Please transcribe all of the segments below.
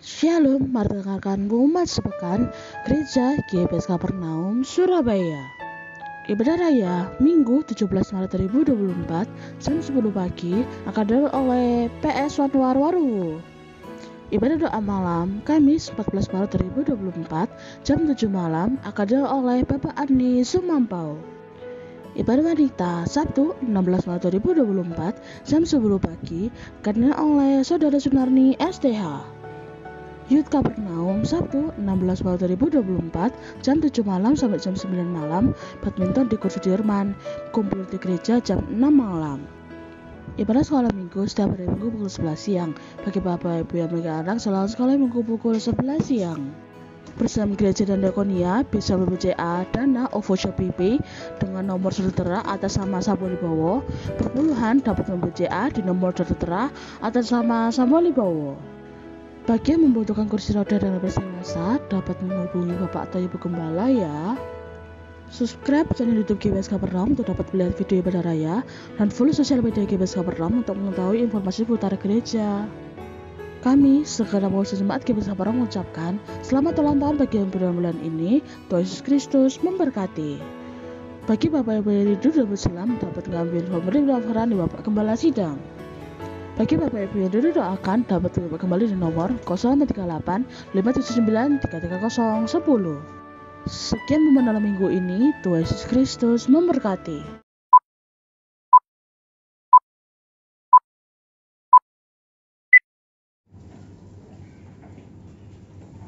Shalom, mari dengarkan pengumuman sepekan Gereja GBS Kapernaum, Surabaya. Ibadah Raya Minggu 17 Maret 2024 jam 10 pagi akan diadakan oleh PS Wanwarwaru. Ibadah doa malam Kamis 14 Maret 2024 jam 7 malam akan diadakan oleh Bapak Ani Sumampau. Ibadah wanita Sabtu 16 Maret 2024 jam 10 pagi akan diadakan oleh Saudara Sunarni STH. Youth Kapernaum Sabtu 16 Maret 2024 jam 7 malam sampai jam 9 malam badminton di Kursus Sudirman, kumpul di gereja jam 6 malam. Ibadah sekolah minggu setiap hari minggu pukul 11 siang. Bagi bapak ibu yang memiliki anak, selalu sekolah minggu pukul 11 siang. Bersama gereja dan diakonia bisa BPJA Dana OVO Shopee Pay dengan nomor saudara atas nama Samuel Wibowo. Perpuluhan dapat BPJA di nomor saudara atas nama Samuel Wibowo. Bagi yang membutuhkan kursi roda dan represi masa dapat menghubungi Bapak atau Ibu Gembala ya. Subscribe channel YouTube GBS Kapernaum untuk dapat melihat video ibadah raya dan follow sosial media GBS Kapernaum untuk mengetahui informasi seputar gereja. Kami, segera pengurus jemaat GBS Kapernaum mengucapkan selamat ulang tahun bagi yang bulan ini. Tuhan Yesus Kristus memberkati. Bagi Bapak Ibu yang hidup dapat Islam dapat mengambil formulir pendaftaran di Bapak Gembala Sidang. Bagi Bapak Ibu yang dulu doakan dapat kembali di nomor 0838 579 330 10. Sekian momen dalam minggu ini. Tuhan Yesus Kristus memberkati.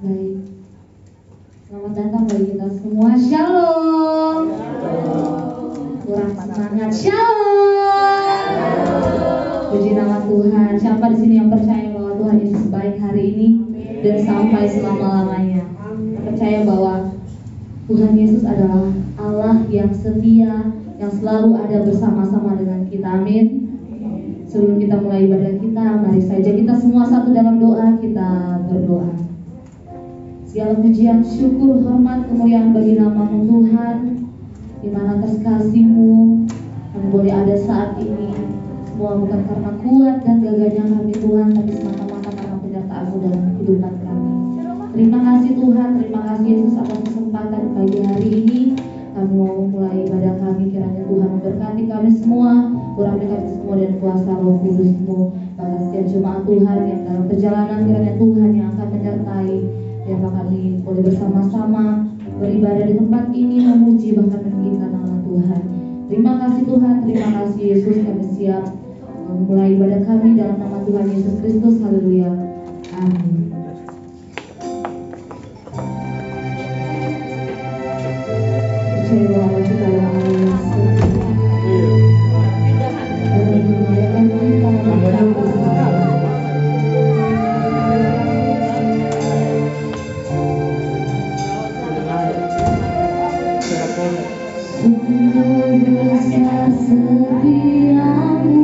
Baik, selamat datang bagi kita semua. Shalom. Kurang semangat. Shalom. Puji nama Tuhan. Siapa di sini yang percaya bahwa Tuhan Yesus baik hari ini dan sampai selama-lamanya? Percaya bahwa Tuhan Yesus adalah Allah yang setia, yang selalu ada bersama-sama dengan kita. Amin. Sebelum kita mulai ibadah kita, mari saja kita semua satu dalam doa. Kita berdoa. Segala pujian, syukur, hormat, kemuliaan bagi nama-Mu Tuhan, di mana terkasih-Mu kami boleh ada saat ini. Semua bukan karena kuat dan gagahnya kami Tuhan, tapi semata-mata karena penyertaan-Mu dalam kehidupan kami. Terima kasih Tuhan, terima kasih Yesus atas kesempatan pagi hari ini. Kami mau mulai ibadah kami, kiranya Tuhan memberkati kami semua, urapi kami semua dan kuasa Roh Kudus-Mu. Bagi setiap jemaat Tuhan yang dalam perjalanan, kiranya Tuhan yang akan menyertai. Biarlah kami boleh bersama-sama beribadah di tempat ini, memuji bahkan meninggikan nama Tuhan. Terima kasih Tuhan, terima kasih Yesus. Kami siap memulai ibadah kami dalam nama Tuhan Yesus Kristus. Haleluya. Amin. Percaya bahwa kita adalah Allah yang setia dan memuliakan kita dalam bersama. Sungguh besar setiamu,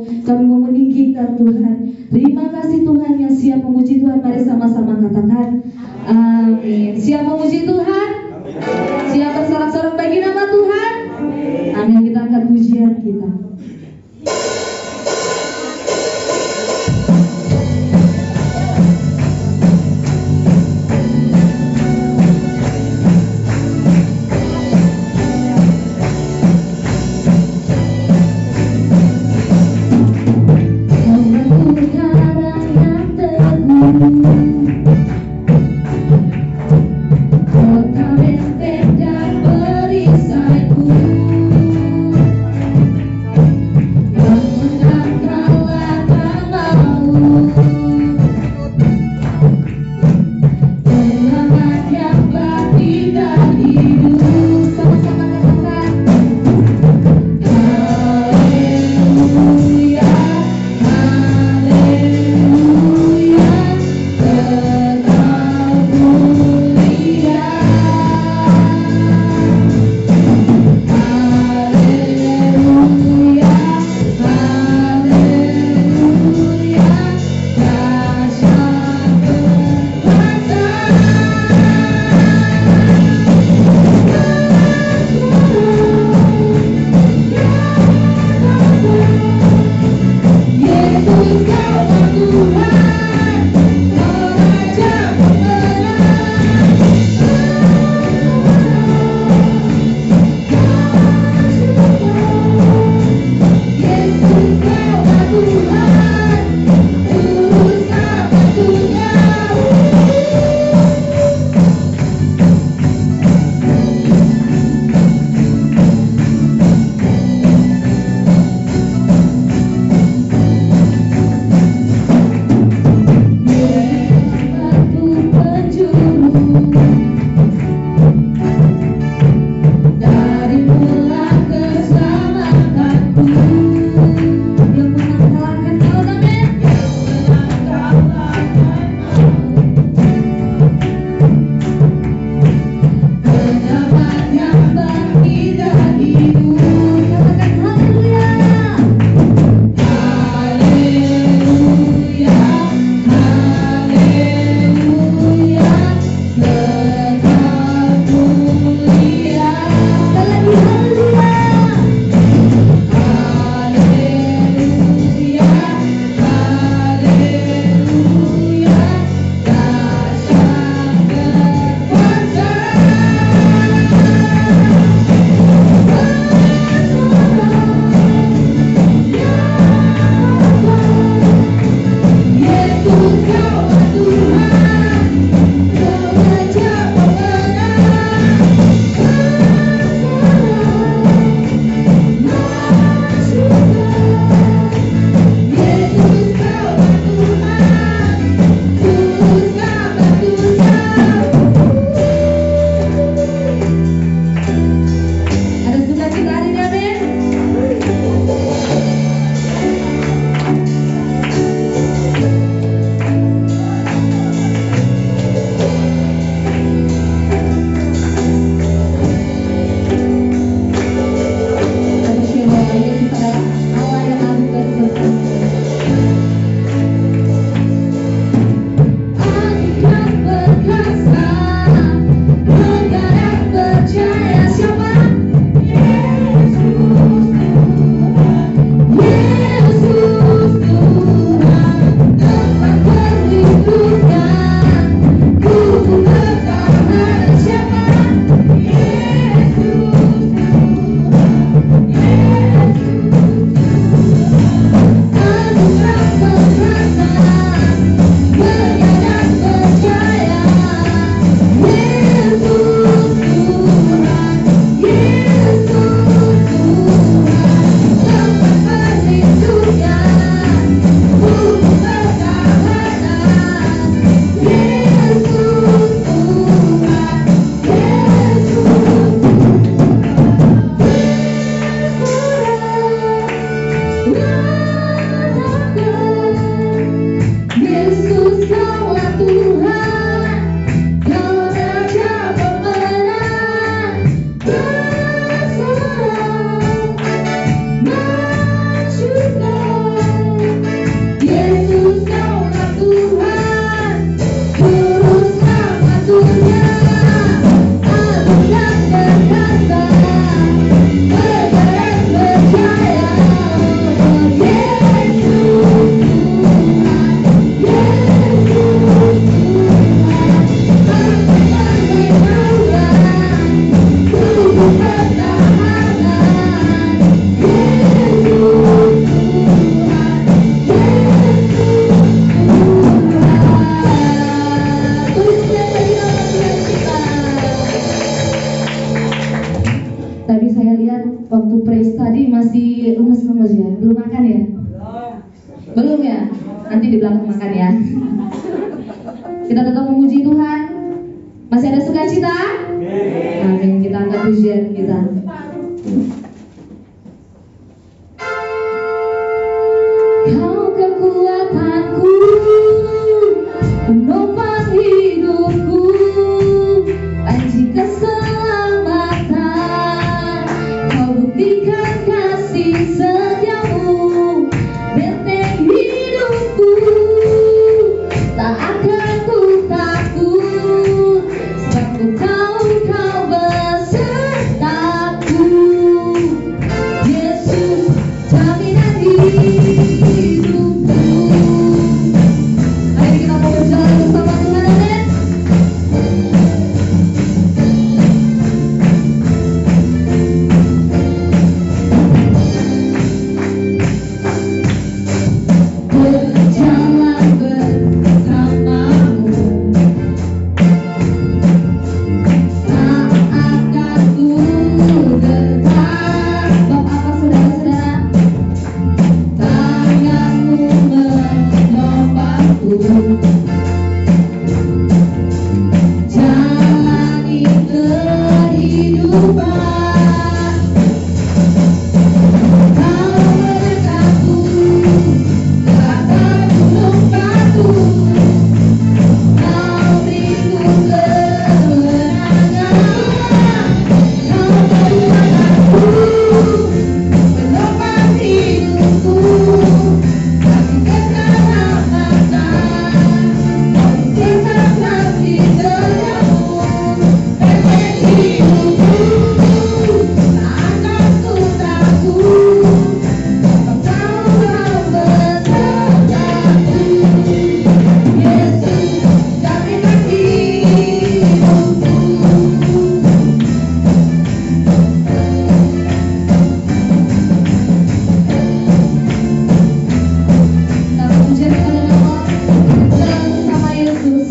Kami mau meninggikan Tuhan. Terima kasih Tuhan yang siap memuji Tuhan. Mari sama-sama katakan amin. Siap memuji Tuhan? Siap bersorak-sorak bagi nama Tuhan? Amin. Kita angkat pujian kita. Belum ya? Nanti di belakang makan ya. Kita tetap memuji Tuhan. Masih ada sukacita? Amin. Kita angkat pujian kita. Kau kekuatanku, penopang hidupku, panci keselamatan. Kau buktikan kasih setiamu, benteng hidupku. Tak akan ku takut, sebab ku tahu kau besertaku. Yesus, jaminan hidupku. Mari kita mau berjalan bersama Tuhan, amin. Berjalan bersamamu, tak akan ku gentar. Bab apa saudara-saudara? Tanganmu menopangku, jalani kehidupan. Kau merekatku ke atas gunung batu, kau beriku kemenangan. Kau kekuatanku, penopang hidupku, kasih keselamatan. Kau buktikan kasih setiamu, benteng hidupku. Tak akan ku takut, sebab kau besertaku. Yesus, jaminan hidupku. Kita pujian kepada Allah, berjalan bersama Yesus.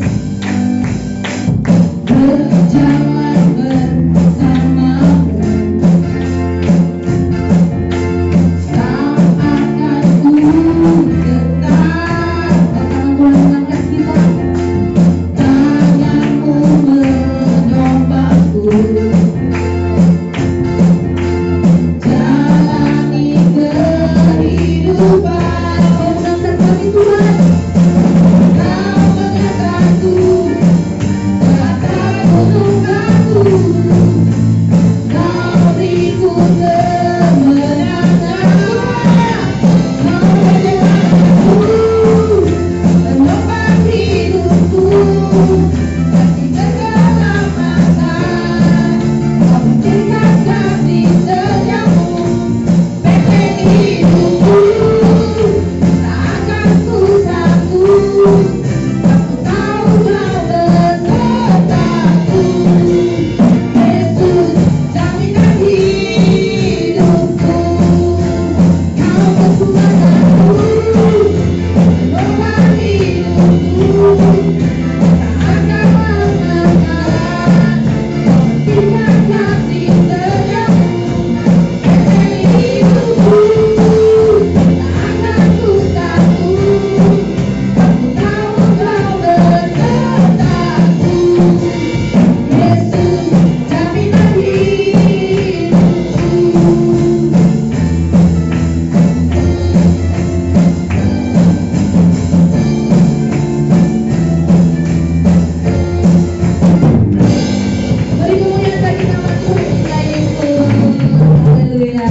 Berjalan bersamamu, tak akan ku gentar. Tangan Tuhan mengangkat kita, tanganmu menopangku, jalani kehidupan. Kau menangkan kami Tuhan, kau mengangkatku ke atas gunung batu, kau beriku kemenangan. Kau kekuatanku, penopang hidupku, kasih keselamatan. Kau buktikan kasih setiamu, benteng hidupku. Tak akan ku takut, aku tahu kau besertaku. Yesus, jaminan hidupku. Kau kekuatanku, penopang hidupku. Tak akan mengalah, kau buktikan kasih setiamu, benteng hidupku. Tak akan ku takut, aku tahu kau besertaku. Yesus, jaminan hidupku. Mari kemuliaan bagi nama Tuhan kita Yesus. Haleluya.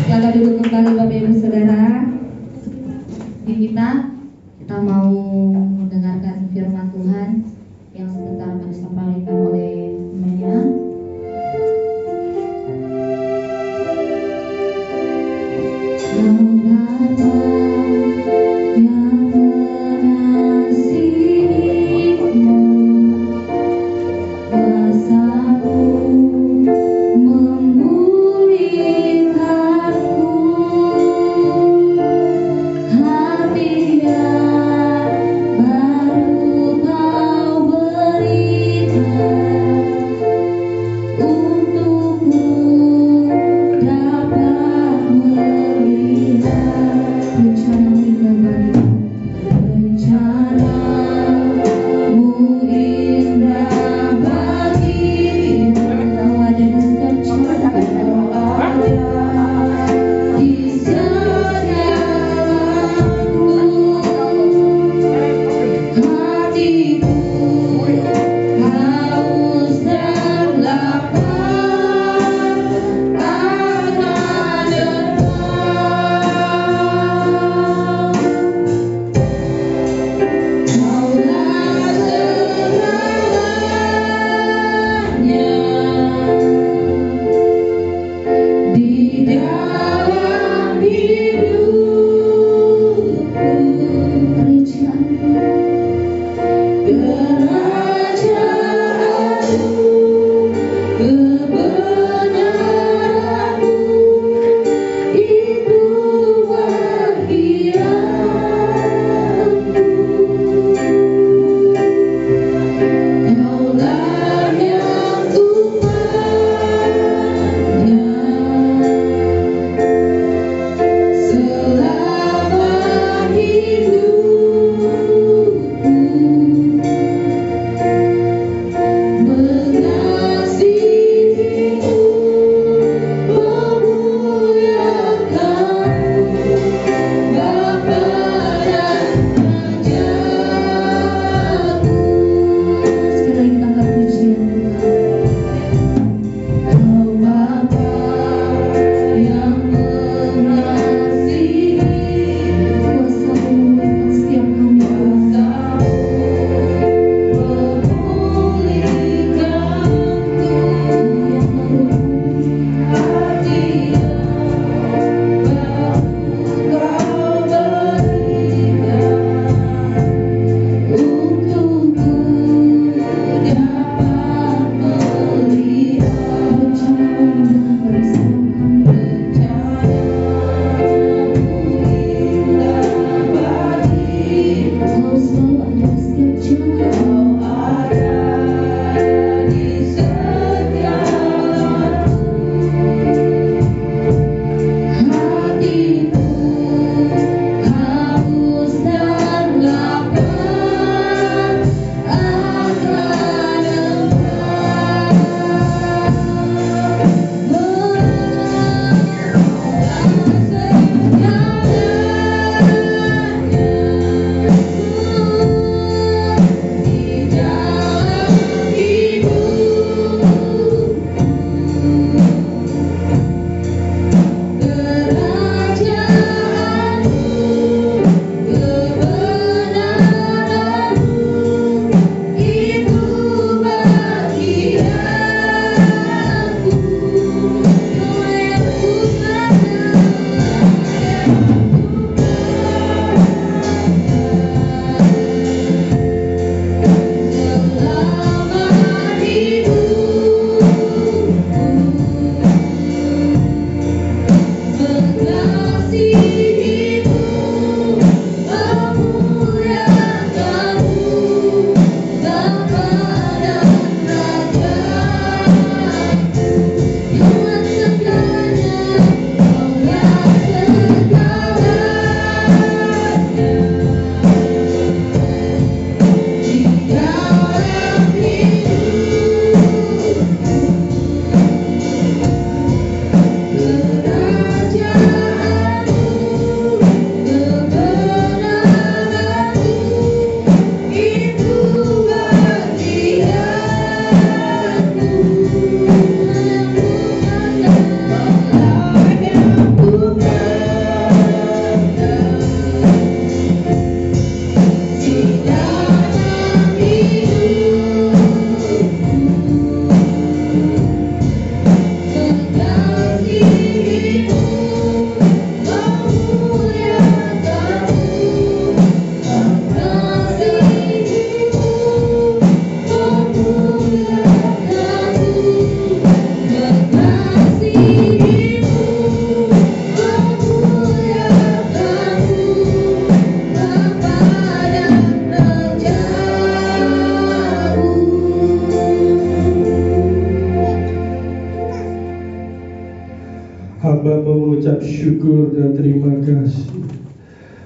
Silakan duduk kembali Bapak Ibu Saudara. Di kita mau mendengarkan firman Tuhan yang sebentar akan disampaikan oleh temannya. Yang Bapa yang mengasihimu, kuasa-Mu memulihkanku. Hati yang baru Kau berikan.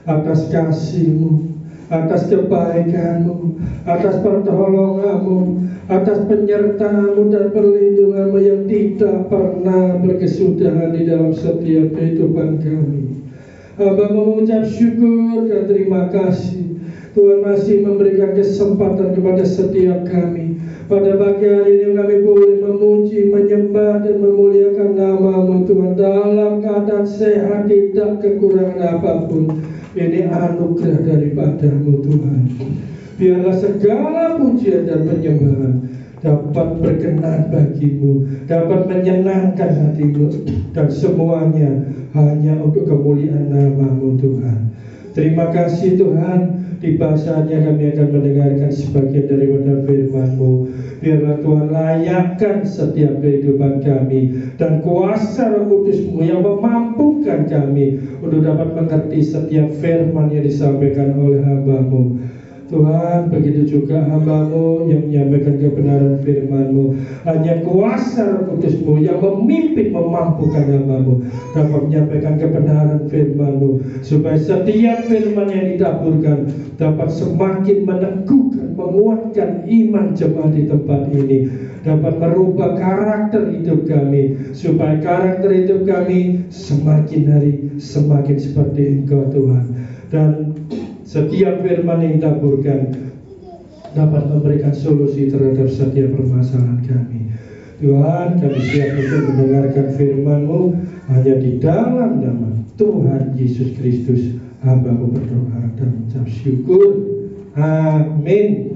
atas kasih-Mu, atas kebaikan-Mu, atas pertolongan-Mu, atas penyertaan-Mu dan perlindungan-Mu yang tidak pernah berkesudahan di dalam setiap kehidupan kami. Hamba mengucap syukur dan terima kasih. Tuhan masih memberikan kesempatan kepada setiap kami. Pada pagi hari ini kami boleh memuji, menyembah dan memuliakan nama-Mu Tuhan dalam keadaan sehat, tidak kekurangan apapun. Ini anugerah daripada-Mu Tuhan. Biarlah segala pujian dan penyembahan dapat berkenan bagi-Mu, dapat menyenangkan hati-Mu, dan semuanya hanya untuk kemuliaan nama-Mu Tuhan. Terima kasih Tuhan. Di bahasanya kami akan mendengarkan sebagian daripada firman-Mu. Biarlah Tuhan layakkan setiap kehidupan kami, dan kuasa Roh Kudus-Mu yang memampukan kami untuk dapat mengerti setiap firman yang disampaikan oleh hamba-Mu. Tuhan, begitu juga hamba-Mu yang menyampaikan kebenaran firman-Mu. Hanya kuasa Roh Kudus-Mu yang memimpin, memampukan hamba-Mu dapat menyampaikan kebenaran firman-Mu, supaya setiap firman yang ditaburkan dapat semakin meneguhkan, menguatkan iman jemaat di tempat ini, dapat merubah karakter hidup kami, supaya karakter hidup kami semakin hari semakin seperti Engkau Tuhan. Dan setiap firman yang ditaburkan dapat memberikan solusi terhadap setiap permasalahan kami. Tuhan, kami siap untuk mendengarkan firman-Mu hanya di dalam nama Tuhan Yesus Kristus. Hamba-Mu berdoa dan mengucap syukur. Amin.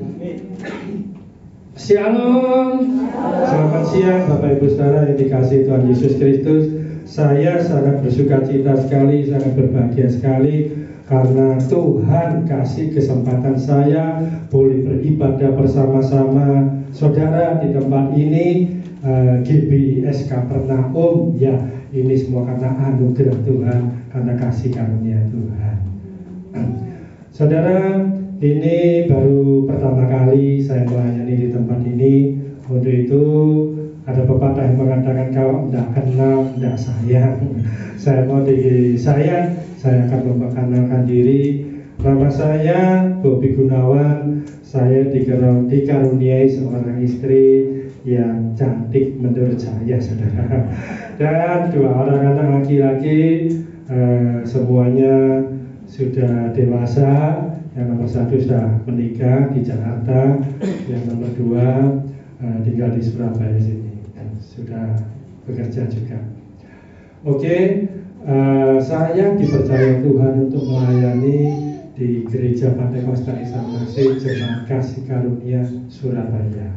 Shalom. Selamat siang Bapak Ibu Saudara yang dikasihi Tuhan Yesus Kristus. Saya sangat bersuka cita sekali, sangat berbahagia sekali karena Tuhan kasih kesempatan saya boleh beribadah bersama-sama saudara di tempat ini, GBIS Kapernaum. Ya, ini semua karena anugerah Tuhan, karena kasih karunia Tuhan. Saudara, ini baru pertama kali saya melayani di tempat ini. Untuk itu ada pepatah yang mengatakan kalau tidak kenal tidak sayang. Saya mau saya akan memperkenalkan diri. Nama saya Bobi Gunawan. Saya dikaruniai seorang istri yang cantik menurut saya, saudara. Dan 2 orang anak laki-laki, semuanya sudah dewasa. Yang nomor 1 sudah menikah di Jakarta, yang nomor 2 tinggal di Surabaya sini dan sudah bekerja juga. Oke, saya dipercaya Tuhan untuk melayani di Gereja Pantai Kosta Isa Masih Jemaat Kasih Karunia Surabaya.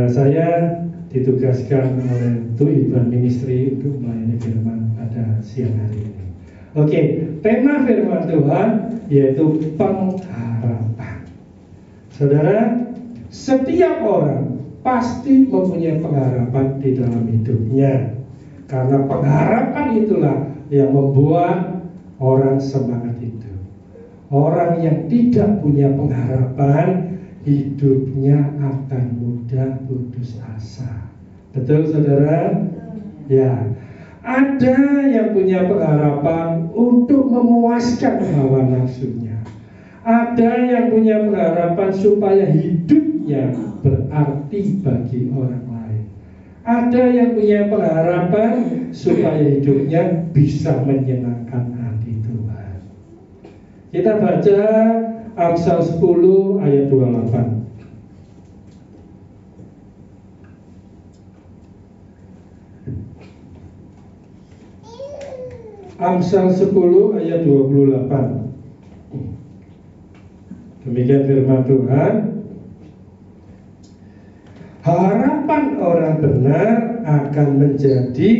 Saya ditugaskan oleh Tuiban Ministry untuk melayani firman pada siang hari ini. Oke, tema firman Tuhan yaitu pengharapan. Saudara, setiap orang pasti mempunyai pengharapan di dalam hidupnya. Karena pengharapan itulah yang membuat orang semangat hidup. Orang yang tidak punya pengharapan, hidupnya akan mudah putus asa. Betul saudara? Ya. Ada yang punya pengharapan untuk memuaskan hawa nafsunya. Ada yang punya pengharapan supaya hidupnya berarti bagi orang lain. Ada yang punya pengharapan supaya hidupnya bisa menyenangkan hati Tuhan. Kita baca Amsal 10 ayat 28. Amsal 10 ayat 28. Demikian firman Tuhan. Harapan orang benar akan menjadi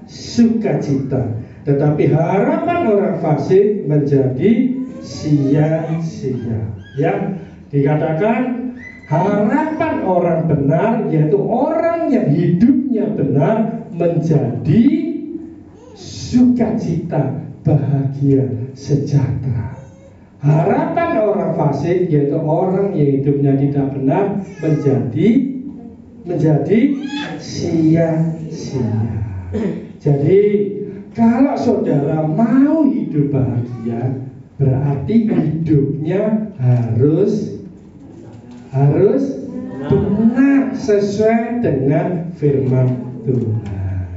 sukacita, tetapi harapan orang fasik menjadi sia-sia. Ya, dikatakan harapan orang benar, yaitu orang yang hidupnya benar, menjadi sukacita, bahagia, sejahtera. Harapan orang fasik, yaitu orang yang hidupnya tidak benar, menjadi sia-sia. Jadi Kalau saudara mau hidup bahagia, berarti hidupnya harus benar sesuai dengan firman Tuhan.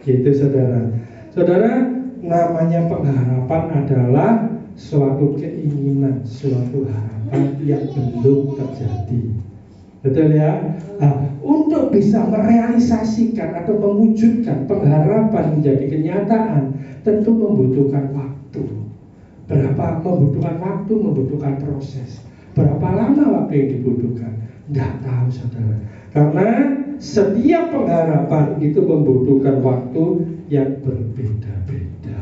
Gitu saudara. Saudara, namanya pengharapan adalah suatu keinginan, suatu harapan yang belum terjadi. Betul ya? Nah, untuk bisa merealisasikan atau mewujudkan pengharapan menjadi kenyataan, tentu membutuhkan waktu. Membutuhkan waktu, membutuhkan proses. Berapa lama waktu yang dibutuhkan? Tidak tahu saudara. Karena setiap pengharapan itu membutuhkan waktu yang berbeda-beda.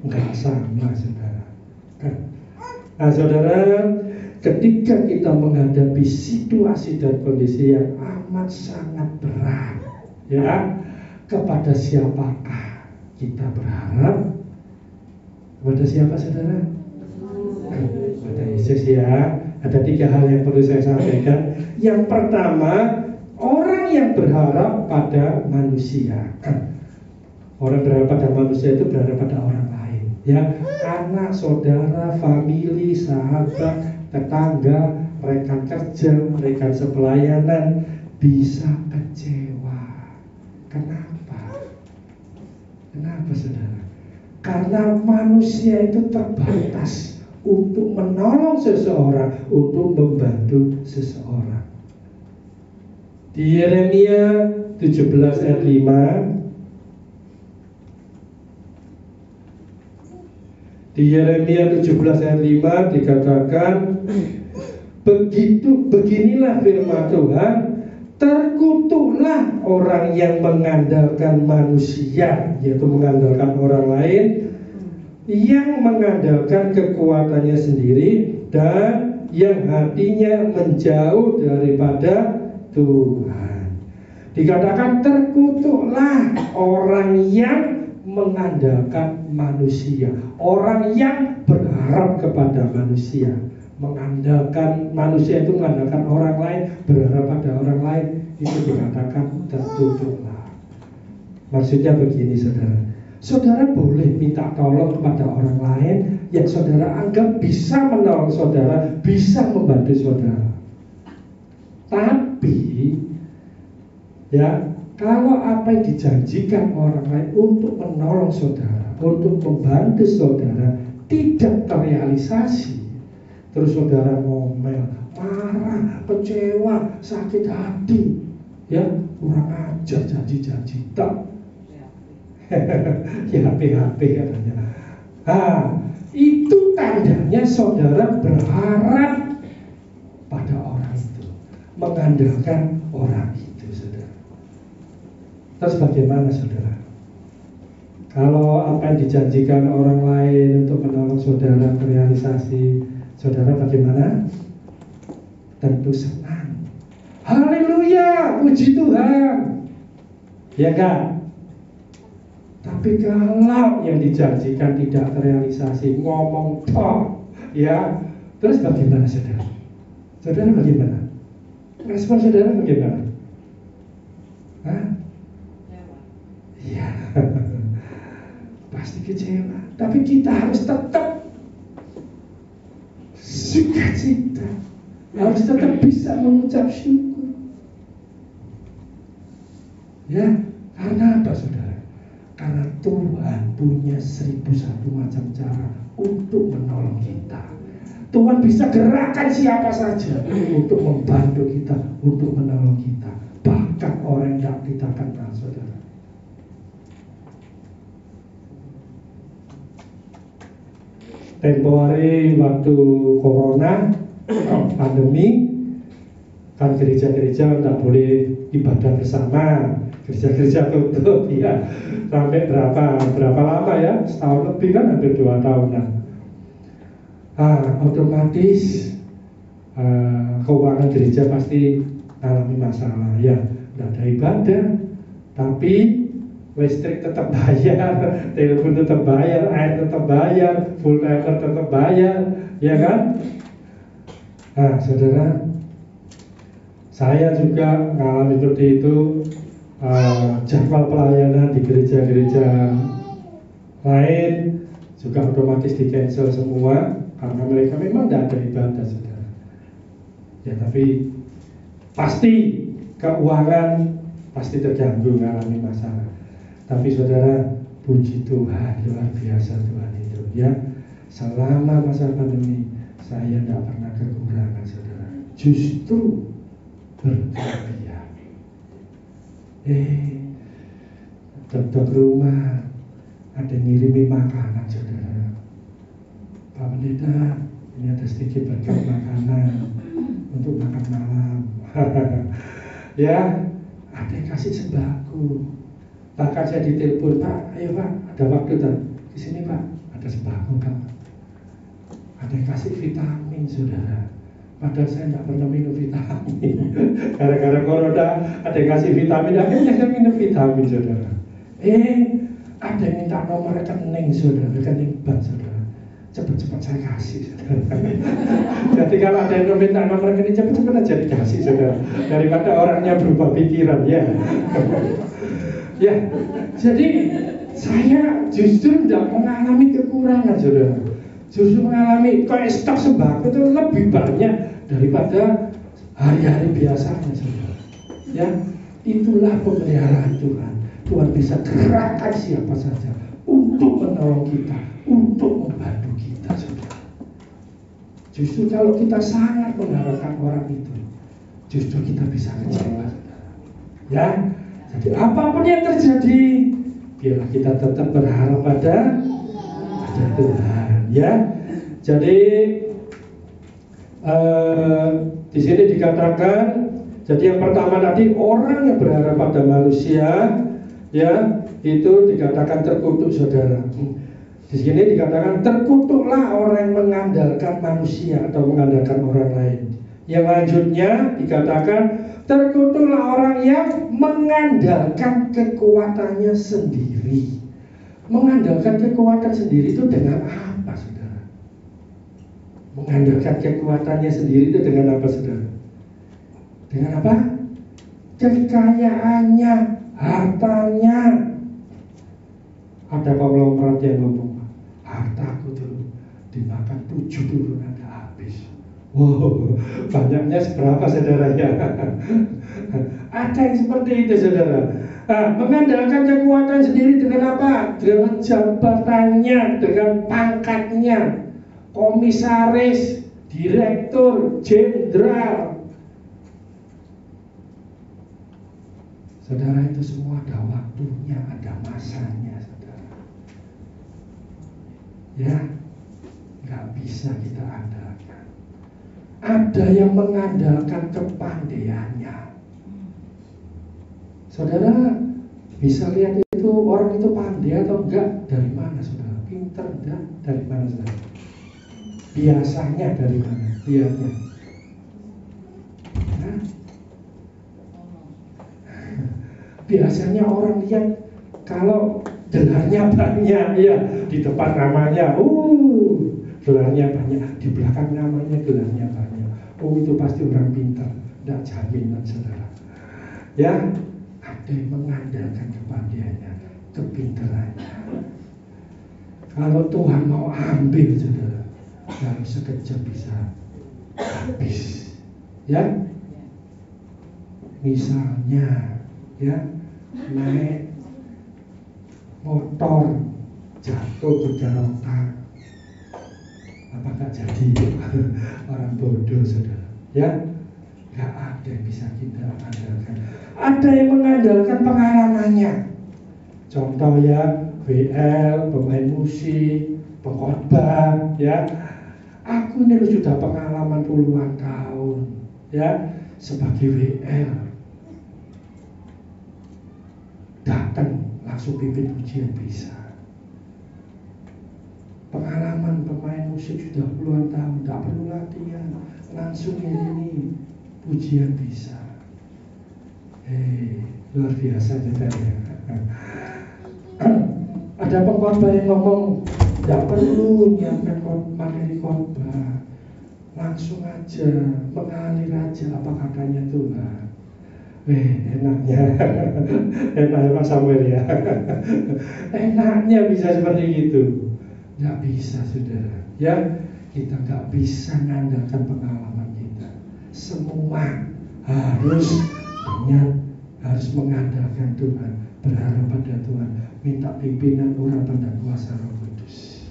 Enggak sama saudara. Nah saudara, ketika kita menghadapi situasi dan kondisi yang amat sangat berat, ya, kepada siapakah kita berharap? Kepada siapa saudara? Kepada Yesus ya. Ada 3 hal yang perlu saya sampaikan. Yang pertama, orang yang berharap pada manusia. Orang berharap pada manusia itu berharap pada orang lain, ya, anak, saudara, famili, sahabat, tetangga, rekan kerja, rekan sepelayanan, bisa kecewa. Kenapa? Kenapa saudara? Karena manusia itu terbatas untuk menolong seseorang, untuk membantu seseorang. Di Yeremia 17 ayat 5, di Yeremia 17 ayat 5 dikatakan, beginilah firman Tuhan, terkutuklah orang yang mengandalkan manusia, yaitu mengandalkan orang lain, yang mengandalkan kekuatannya sendiri dan yang hatinya menjauh daripada Tuhan. Dikatakan terkutuklah orang yang mengandalkan manusia, orang yang berharap kepada manusia. Mengandalkan manusia itu mengandalkan orang lain, berharap pada orang lain, itu dikatakan tertutuklah. Maksudnya begini saudara, saudara boleh minta tolong kepada orang lain yang saudara anggap bisa menolong saudara, bisa membantu saudara. Tapi ya, kalau apa yang dijanjikan orang lain untuk menolong saudara, untuk membantu saudara tidak terrealisasi, terus saudara ngomel, marah, kecewa, sakit hati, ya, kurang ajar janji-janji tak. Ya PHP katanya. Itu tandanya saudara berharap pada orang itu, mengandalkan orang itu. Terus bagaimana saudara? Kalau apa yang dijanjikan orang lain untuk menolong saudara terrealisasi, saudara bagaimana? Tentu senang. Haleluya, puji Tuhan. Ya kan? Tapi kalau yang dijanjikan tidak terrealisasi, ngomong tok, ya, terus bagaimana saudara? Saudara bagaimana? Respon saudara bagaimana? Hah? Ya, pasti kecewa. Tapi kita harus tetap sukacita, harus tetap bisa mengucap syukur. Ya, karena apa saudara? Karena Tuhan punya 1001 macam cara untuk menolong kita. Tuhan bisa gerakkan siapa saja untuk membantu kita, untuk menolong kita. Bahkan orang yang tidak kita kenal saudara. Tempo hari waktu corona, pandemi, kan gereja-gereja tidak boleh ibadah bersama, gereja-gereja tutup, ya. Sampai berapa lama ya? Setahun lebih kan, hampir 2 tahunan. Otomatis keuangan gereja pasti alami masalah, ya. Tidak ada ibadah, tapi listrik tetap bayar, telepon tetap bayar, air tetap bayar, full timer tetap bayar, ya kan? Saudara, saya juga mengalami seperti itu. Jadwal pelayanan di gereja-gereja lain juga otomatis di cancel semua karena mereka memang tidak ada ibadah, saudara. Ya, tapi pasti keuangan pasti terganggu, mengalami masalah. Tapi saudara, puji Tuhan, luar biasa Tuhan itu. Ya, selama masa pandemi saya tidak pernah kekurangan, saudara. Justru berkelebihan. Dokter rumah ada ngirimi makanan, saudara. Pak Pendeta, ini ada sedikit berkat makanan untuk makan malam. Ya, ada yang kasih sembako. Bahkan saya ditelepon, Pak, ayo Pak, ada waktu tak? Di sini Pak, ada sembako Pak. Ada yang kasih vitamin, saudara. Padahal saya tidak pernah minum vitamin. Gara-gara corona ada yang kasih vitamin, akhirnya saya minum vitamin, saudara. Ada yang minta nomor rekening, saudara, rekening bank, saudara. Cepat-cepat saya kasih, saudara. Jadi kalau ada yang minta nomor rekening, cepat-cepat aja dikasih, saudara. Daripada orangnya berubah pikiran, ya. Ya, jadi saya justru tidak mengalami kekurangan, saudara. Justru mengalami kayak stok sembako itu lebih banyak daripada hari-hari biasanya, saudara. Ya, itulah pemeliharaan Tuhan. Tuhan bisa gerakkan siapa saja untuk menolong kita, untuk membantu kita, saudara. Justru kalau kita sangat mengharapkan orang itu, justru kita bisa kecewa, saudara. Ya, jadi apapun yang terjadi, biarlah kita tetap berharap pada Tuhan. Ya, jadi di sini dikatakan, jadi yang pertama tadi orang yang berharap pada manusia, ya itu dikatakan terkutuk, saudara. Di sini dikatakan terkutuklah orang yang mengandalkan manusia atau mengandalkan orang lain. Yang lanjutnya dikatakan terkutuklah orang yang mengandalkan kekuatannya sendiri. Mengandalkan kekuatan sendiri itu dengan apa, saudara? Mengandalkan kekuatannya sendiri itu dengan apa, saudara? Dengan apa? Kekayaannya, hartanya. Ada konglomerat yang ngomong, hartaku tuh dimakan 7 turunan gak habis. Wow, banyaknya seberapa, saudara? Ada yang seperti itu, saudara. Mengandalkan kekuatan sendiri dengan apa? Dengan jabatannya, dengan pangkatnya, komisaris, direktur, jenderal. Saudara, itu semua ada waktunya, ada masanya, saudara. Ya, nggak bisa kita andalkan. Ada yang mengandalkan kepandaiannya. Saudara bisa lihat itu orang itu pandai atau enggak dari mana, saudara? Pinter enggak? Dari mana, saudara? Biasanya dari mana? Lihatnya. Biasanya orang lihat kalau gelarnya banyak, ya di depan namanya, gelarnya banyak, di belakang namanya gelarnya banyak. Itu pasti orang pintar, enggak jaminan, saudara. Ya. Ada yang mengandalkan kepandaiannya, kepintarannya. Kalau Tuhan mau ambil, saudara, dalam sekejap bisa habis. Ya, misalnya, ya naik motor jatuh berdaratan, apa gak jadi orang bodoh, saudara? Ya. Gak ada yang bisa kita andalkan. Ada yang mengandalkan pengalamannya. Contoh ya, WL, pemain musik, pengkhotbah, ya. Aku ini sudah pengalaman puluhan tahun, ya, sebagai WL. Datang langsung pimpin pujian bisa. Pengalaman pemain musik sudah puluhan tahun, tak perlu latihan, langsung ini pujian bisa. Luar biasa, saudara. Ada pengkhotbah yang ngomong tidak perlu nyiapkan materi khotbah, langsung aja mengalir aja apa katanya Tuhan. Enaknya, enaknya Pak Samuel ya. Enaknya bisa seperti itu. Nggak bisa, saudara. Ya, kita nggak bisa mengandalkan pengalaman kita. Semua harus harus mengandalkan Tuhan, berharap pada Tuhan, minta pimpinan urapan dan kuasa Roh Kudus,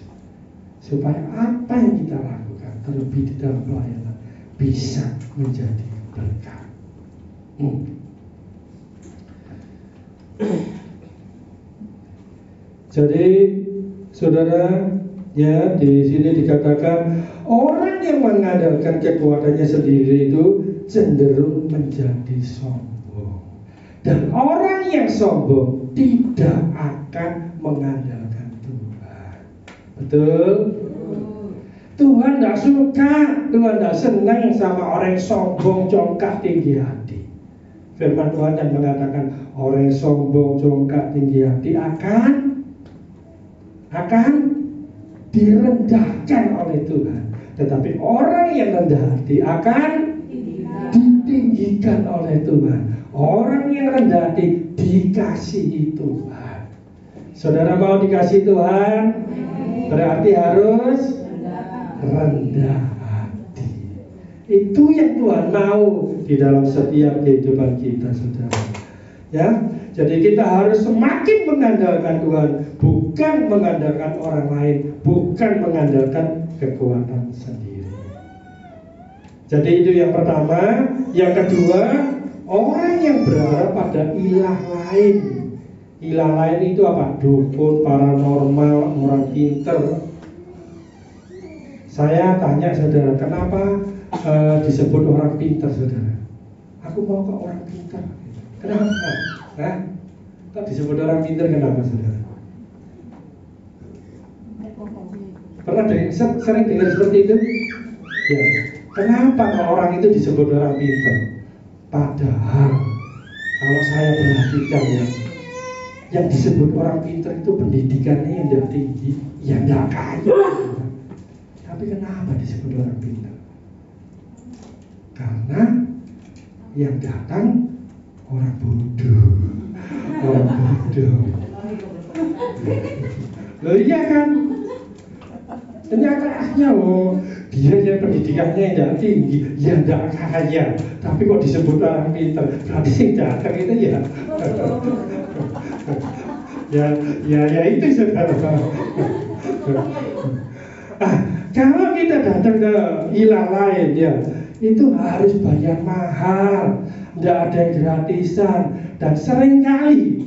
supaya apa yang kita lakukan, terlebih di dalam pelayanan, bisa menjadi berkat. Jadi, saudara, ya di sini dikatakan orang yang mengandalkan kekuatannya sendiri itu cenderung menjadi sombong, dan orang yang sombong tidak akan mengandalkan Tuhan. Betul? Tuhan tidak suka, Tuhan tidak senang sama orang yang sombong, congkak, tinggi hati. Firman Tuhan yang mengatakan orang yang sombong, congkak, tinggi hati akan direndahkan oleh Tuhan. Tetapi orang yang rendah hati akan ditinggikan oleh Tuhan. Orang yang rendah hati dikasihi Tuhan. Saudara mau dikasihi Tuhan? Berarti harus rendah hati. Itu yang Tuhan mau di dalam setiap kehidupan kita, saudara. Ya, jadi kita harus semakin mengandalkan Tuhan, bukan mengandalkan orang lain, bukan mengandalkan kekuatan sendiri. Jadi itu yang pertama. Yang kedua, orang yang berharap pada ilah lain. Ilah lain itu apa? Dukun, paranormal, orang pinter. Saya tanya saudara, kenapa disebut orang pinter, saudara? Aku mau ke orang pinter. Kenapa? Kok disebut orang pinter, kenapa, saudara? Pernah sering dengar seperti itu? Ya. Kenapa orang itu disebut orang pinter? Padahal kalau saya perhatikan ya, yang disebut orang pinter itu pendidikannya yang tidak tinggi, yang tidak kaya. Tapi kenapa disebut orang pinter? Karena yang datang orang bodoh. Loh iya kan? Ternyata dia yang pendidikannya yang tinggi, yang tidak kaya, tapi kok disebut orang pinter, berarti yang datang itu ya itu, saudara. Kalau kita datang ke ilah lain ya, itu harus bayar mahal, tidak ada yang gratisan, dan seringkali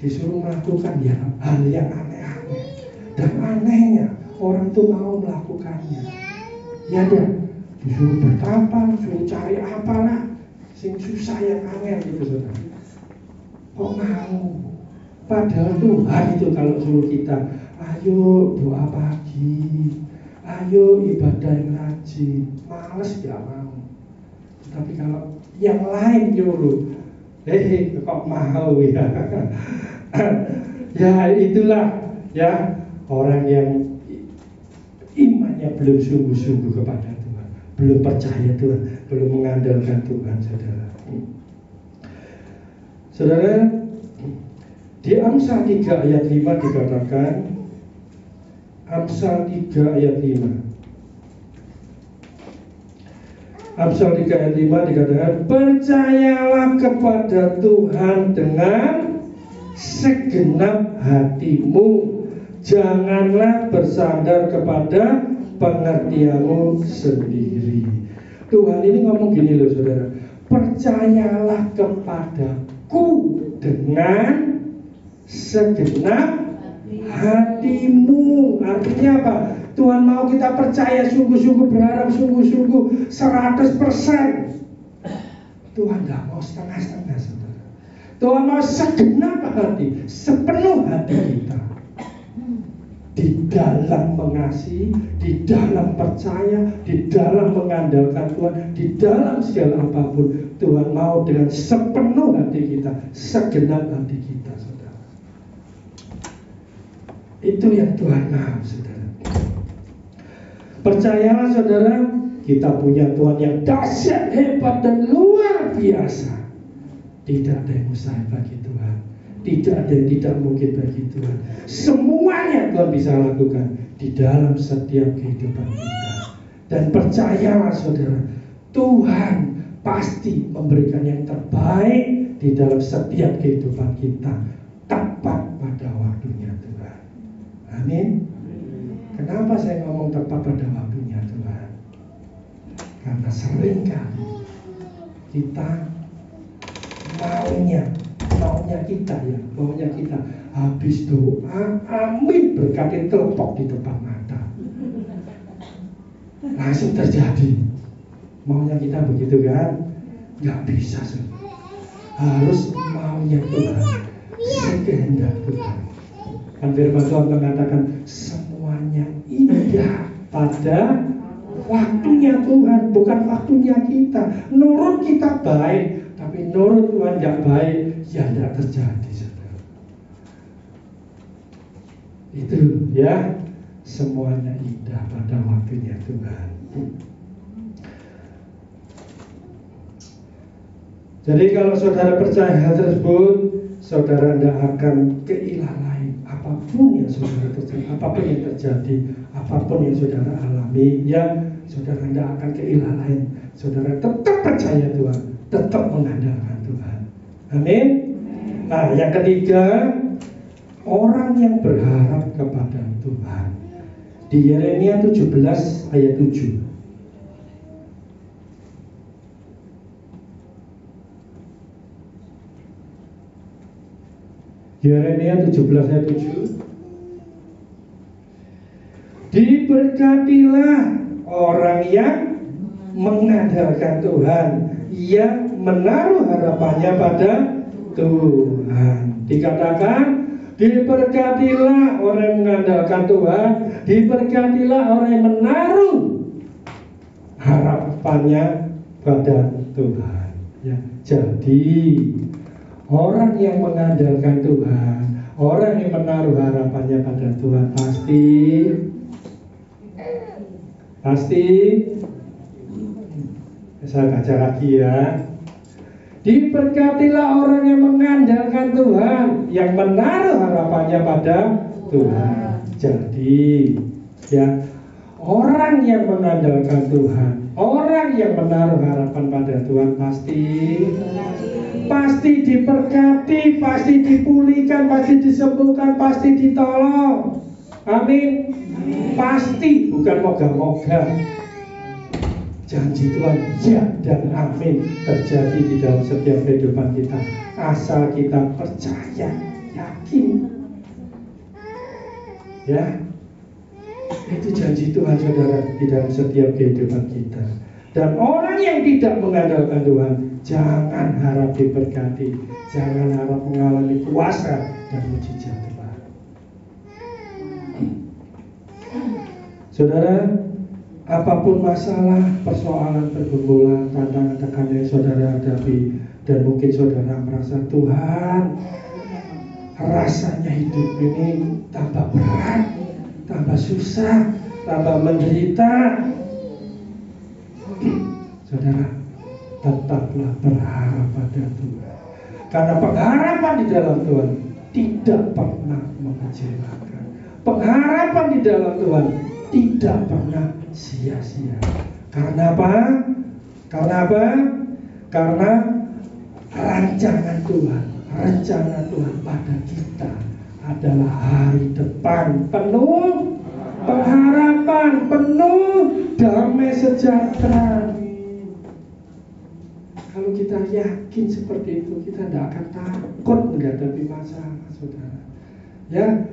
disuruh melakukan ya hal yang aneh-aneh. Dan anehnya orang itu mau melakukannya. Ya dah, disuruh bertapa, disuruh cari apalah, sing susah yang aneh gitu, saudara. Kok mau? Padahal Tuhan itu kalau suruh kita, ayo doa pagi, ayo ibadah yang rajin, males gak mau. Tapi kalau yang lain nyuruh, kok mau ya? Ya itulah ya orang yang imannya belum sungguh-sungguh kepada Tuhan, belum percaya Tuhan, belum mengandalkan Tuhan, saudara. Saudara, di Amsal 3 ayat 5 dikatakan, Amsal 3 ayat 5. Amsal 3 ayat 5 dikatakan, percayalah kepada Tuhan dengan segenap hatimu, janganlah bersandar kepada pengertianmu sendiri. Tuhan ini ngomong gini loh, saudara, percayalah kepadaku dengan segenap hatimu. Artinya apa? Tuhan mau kita percaya sungguh-sungguh, berharap sungguh-sungguh 100%. Tuhan gak mau setengah-setengah, saudara. Tuhan mau segenap hati, sepenuh hati kita, di dalam mengasihi, di dalam percaya, di dalam mengandalkan Tuhan, di dalam segala apapun. Tuhan mau dengan sepenuh hati kita, segenap hati kita, saudara. Itu yang Tuhan mau, saudara. Percayalah, saudara, kita punya Tuhan yang dahsyat, hebat, dan luar biasa. Tidak ada yang mustahil bagi Tuhan. Tidak ada yang tidak mungkin bagi Tuhan. Semuanya Tuhan bisa lakukan di dalam setiap kehidupan kita. Dan percayalah saudara, Tuhan pasti memberikan yang terbaik di dalam setiap kehidupan kita, tepat pada waktunya Tuhan. Amin. Kenapa saya ngomong tepat pada waktunya Tuhan? Karena seringkali kita maunya kita habis doa, amin, berkatnya telepok di depan mata, langsung terjadi. Maunya kita begitu kan? Nggak bisa, saudara. Harus maunya Tuhan, sekehendak Tuhan. Kan firman Tuhan mengatakan semuanya indah pada waktunya Tuhan, bukan waktunya kita. Nurut kita baik, tapi nurut Tuhan nggak baik, ya tidak terjadi, saudara. Itu ya, semuanya indah pada waktunya Tuhan. Jadi kalau saudara percaya hal tersebut, saudara tidak akan keilalain apapun yang saudara terjadi, apapun yang terjadi, apapun yang saudara alami, ya saudara tidak akan keilalain. Saudara tetap percaya Tuhan, tetap mengandalkan Tuhan. Amin. Nah, yang ketiga, orang yang berharap kepada Tuhan. Di Yeremia 17 ayat 7. Yeremia 17 ayat 7. Diberkatilah orang yang mengandalkan Tuhan, yang menaruh harapannya pada Tuhan. Dikatakan, diberkatilah orang yang mengandalkan Tuhan, diberkatilah orang yang menaruh harapannya pada Tuhan. Ya, jadi orang yang mengandalkan Tuhan, orang yang menaruh harapannya pada Tuhan pasti saya baca lagi ya. Diberkatilah orang yang mengandalkan Tuhan, yang menaruh harapannya pada Tuhan. Jadi ya, orang yang mengandalkan Tuhan, orang yang menaruh harapan pada Tuhan pasti diberkati, pasti dipulihkan, pasti disembuhkan, pasti ditolong. Amin. Pasti, bukan moga-moga. Janji Tuhan ya dan amin terjadi di dalam setiap kehidupan kita, asal kita percaya, yakin. Ya, itu janji Tuhan saudara di dalam setiap kehidupan kita. Dan orang yang tidak mengandalkan Tuhan, jangan harap diberkati, jangan harap mengalami kuasa dan mujizat Tuhan. Saudara, apapun masalah, persoalan, pergumulan, tantangan, tekanan yang saudara hadapi, dan mungkin saudara merasa Tuhan, rasanya hidup ini tambah berat, tambah susah, tambah menderita. Saudara, tetaplah berharap pada Tuhan, karena pengharapan di dalam Tuhan tidak pernah mengecewakan. Pengharapan di dalam Tuhan tidak pernah sia-sia. Karena apa? Karena rencana Tuhan pada kita adalah hari depan penuh pengharapan, penuh damai sejahtera. Kalau kita yakin seperti itu, kita tidak akan takut menghadapi masalah, saudara. Ya,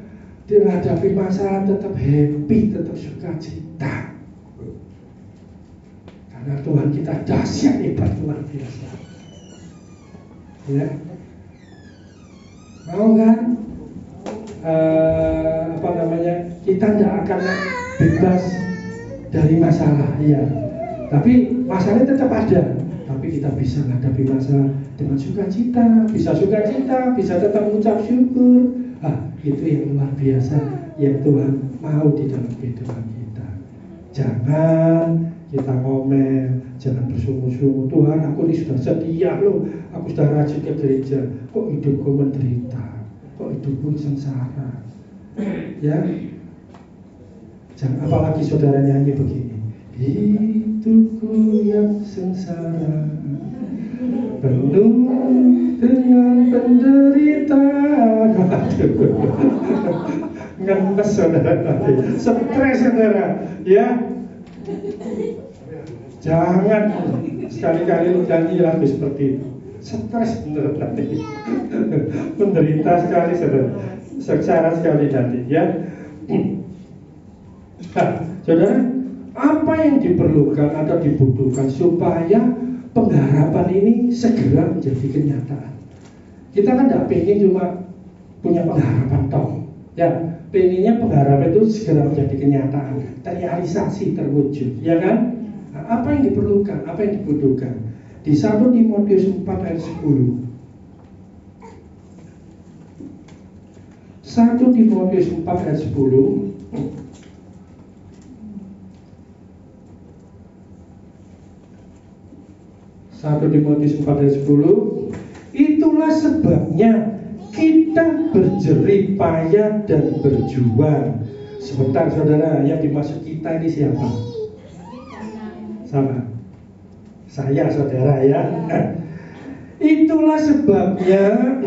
menghadapi masalah tetap happy, tetap sukacita. Karena Tuhan kita dahsyat, hebat, luar biasa. Ya, mau kan? Kita tidak akan bebas dari masalah, ya. Tapi masalahnya tetap ada. Tapi kita bisa menghadapi masalah dengan sukacita, bisa tetap mengucap syukur. Itu yang luar biasa yang Tuhan mau di dalam kehidupan kita. kita ngomel, jangan bersungguh-sungguh. Tuhan, aku ini sudah setia loh, aku sudah rajin ke gereja, kok hidupku menderita, kok hidupku sengsara. Ya, jangan, apalagi saudara nyanyi begini, hidupku yang sengsara, penuh dengan penderitaan. Ngenes saudara, stres saudara, ya. Jangan sekali-kali nyanyi lagu seperti itu. Stres bener nanti. Menderita sekali saudara, sengsara sekali nanti, ya. Nah, saudara, apa yang diperlukan atau dibutuhkan supaya pengharapan ini segera menjadi kenyataan? Kita kan tidak pengen cuma punya pengharapan toh, ya. Pengennya pengharapan itu segera menjadi kenyataan, terrealisasi, terwujud, ya kan? Nah, apa yang diperlukan, apa yang dibutuhkan? Di 1 Timotius 4 ayat 10. 1 Timotius 4 ayat 10. 1 Timotius 4 ayat 10. Itulah sebabnya kita berjerih payah dan berjuang. Sebentar saudara, yang dimaksud kita ini siapa? Sama saya saudara, ya. Itulah sebabnya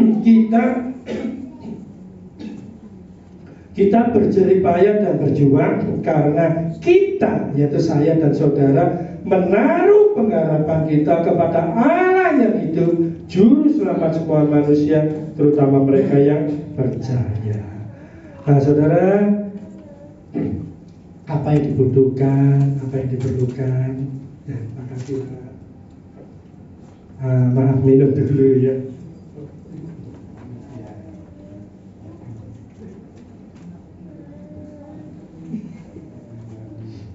kita berjerih payah dan berjuang, karena kita, yaitu saya dan saudara, menaruh pengharapan kita kepada Allah yang hidup, juru selamat semua manusia, terutama mereka yang percaya. Nah saudara, apa yang dibutuhkan, apa yang diperlukan? Ya, makasih. Maaf, minum dulu ya.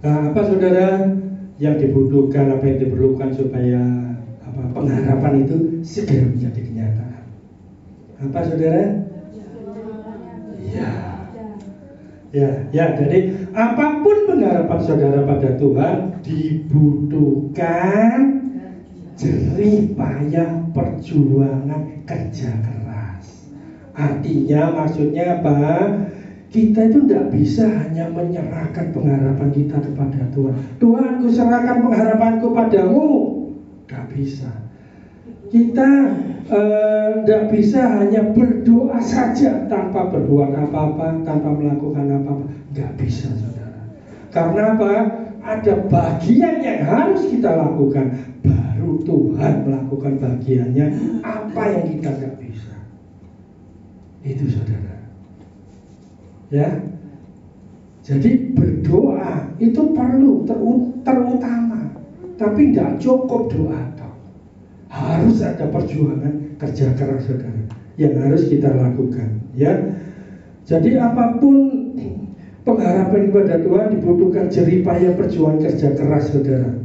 Nah, apa saudara yang dibutuhkan, apa yang diperlukan supaya pengharapan itu segera menjadi kenyataan? Apa saudara? Ya, jadi apapun pengharapan saudara pada Tuhan, dibutuhkan jerih payah, perjuangan, kerja keras. Artinya, maksudnya apa? Kita itu tidak bisa hanya menyerahkan pengharapan kita kepada Tuhan. Tuhan, ku serahkan pengharapanku padamu. Tidak bisa. Kita tidak bisa hanya berdoa saja tanpa berbuat apa-apa, tanpa melakukan apa-apa. Tidak bisa, saudara. Karena apa? Ada bagian yang harus kita lakukan. Baru Tuhan melakukan bagiannya. Apa yang kita tidak bisa. Itu saudara. Ya, jadi berdoa itu perlu terutama, tapi tidak cukup doa. Harus ada perjuangan, kerja keras saudara, yang harus kita lakukan. Ya, jadi apapun pengharapan kepada Tuhan dibutuhkan jerih payah, perjuangan, kerja keras saudara.